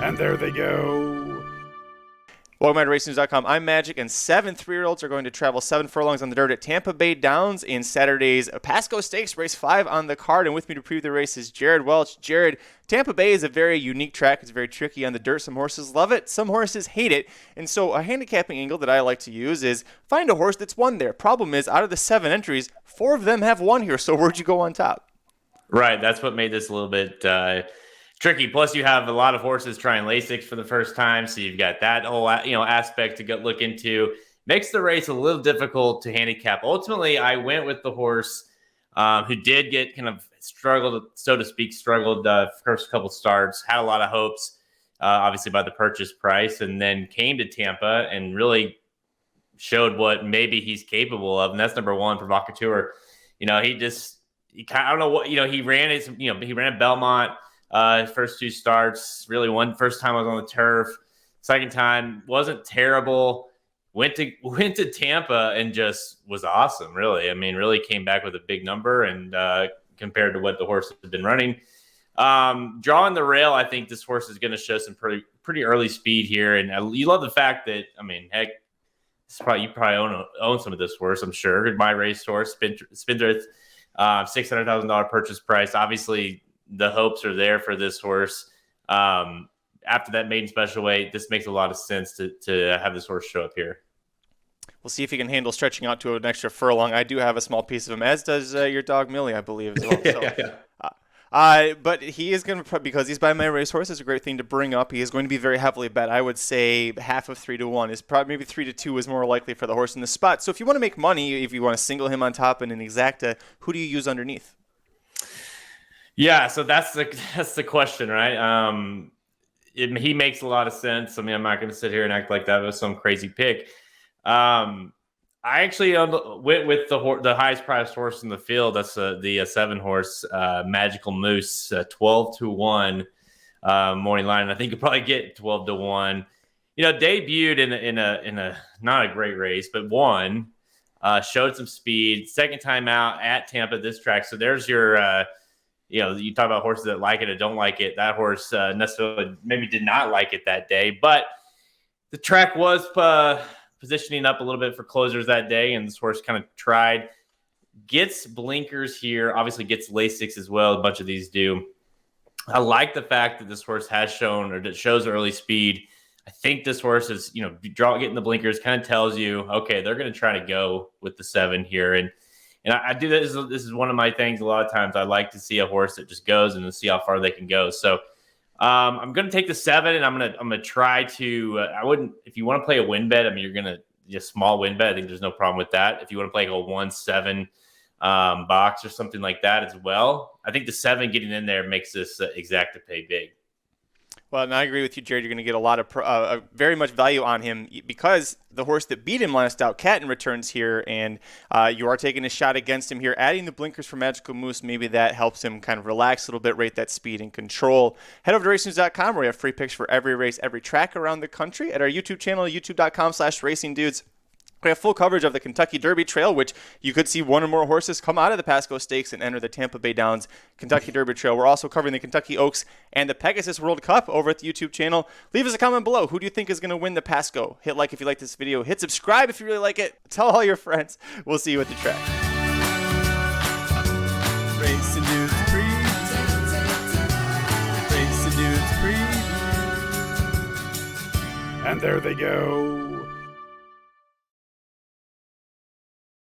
And there they go. Welcome to RacingNews.com. I'm Magic, and 7 3-year-olds are going to travel 7 furlongs on the dirt at Tampa Bay Downs in Saturday's Pasco Stakes, race 5 on the card. And with me to preview the race is Jared Welch. Jared, Tampa Bay is a very unique track. It's very tricky on the dirt. Some horses love it, some horses hate it. And so a handicapping angle that I like to use is find a horse that's won there. Problem is, out of the 7 entries, 4 of them have won here. So where'd you go on top? Right, that's what made this a little bit tricky. Plus, you have a lot of horses trying Lasix for the first time, so you've got that whole aspect to look into. Makes the race a little difficult to handicap. Ultimately, I went with the horse who did get kind of struggled first couple starts. Had a lot of hopes, obviously by the purchase price, and then came to Tampa and really showed what maybe he's capable of, and that's number 1, Provocateur. I don't know what he ran it. He ran at Belmont. His first 2 starts, really first time I was on the turf. Second time wasn't terrible. Went to Tampa and just was awesome. Really, really came back with a big number and compared to what the horse has been running. Drawing the rail, I think this horse is going to show some pretty early speed here, and you love the fact that heck, you probably own some of this horse. I'm sure my racehorse, Spindrift, $600,000 purchase price. Obviously, the hopes are there for this horse. After that maiden special weight, this makes a lot of sense to have this horse show up here. We'll see if he can handle stretching out to an extra furlong. I do have a small piece of him, as does your dog Millie, I believe, as well. So, but he is going to, because he's by my racehorse, it's a great thing to bring up. He is going to be very heavily bet. I would say half of 3-1 is probably maybe 3-2 is more likely for the horse in the spot. So if you want to make money, if you want to single him on top in an exacta, who do you use underneath? Yeah, so that's the question, right? He makes a lot of sense. I'm not going to sit here and act like that was some crazy pick. I actually went with the highest priced horse in the field. That's the 7 horse Magical Moose, 12-1 morning line. And I think you'll probably get 12-1. Debuted in a not a great race, but won. Showed some speed. Second time out at Tampa this track. So there's your. You talk about horses that like it or don't like it. That horse necessarily maybe did not like it that day, but the track was positioning up a little bit for closers that day, and this horse kind of tried. Gets blinkers here, obviously gets Lasix as well. A bunch of these do. I like the fact that this horse has shown, or that shows early speed. I think this horse is, getting the blinkers kind of tells you, okay, they're going to try to go with the 7 here, and I do this. This is one of my things. A lot of times I like to see a horse that just goes and see how far they can go. So I'm going to take the 7, and I'm going to try to. I wouldn't, if you want to play a win bet. You're going to just small win bet. I think there's no problem with that. If you want to play a 1-7 box or something like that as well, I think the 7 getting in there makes this exacta pay big. Well, and I agree with you, Jared. You're going to get a lot of very much value on him because the horse that beat him last out, Catton, returns here, and you are taking a shot against him here. Adding the blinkers for Magical Moose, maybe that helps him kind of relax a little bit, rate that speed and control. Head over to RacingNews.com where we have free picks for every race, every track around the country. At our YouTube channel, youtube.com/racingdudes. We have full coverage of the Kentucky Derby Trail, which you could see 1 or more horses come out of the Pasco Stakes and enter the Tampa Bay Downs Kentucky Derby Trail. We're also covering the Kentucky Oaks and the Pegasus World Cup over at the YouTube channel. Leave us a comment below. Who do you think is going to win the Pasco? Hit like if you like this video. Hit subscribe if you really like it. Tell all your friends. We'll see you at the track. Racing News Preview. Racing News Preview. And there they go.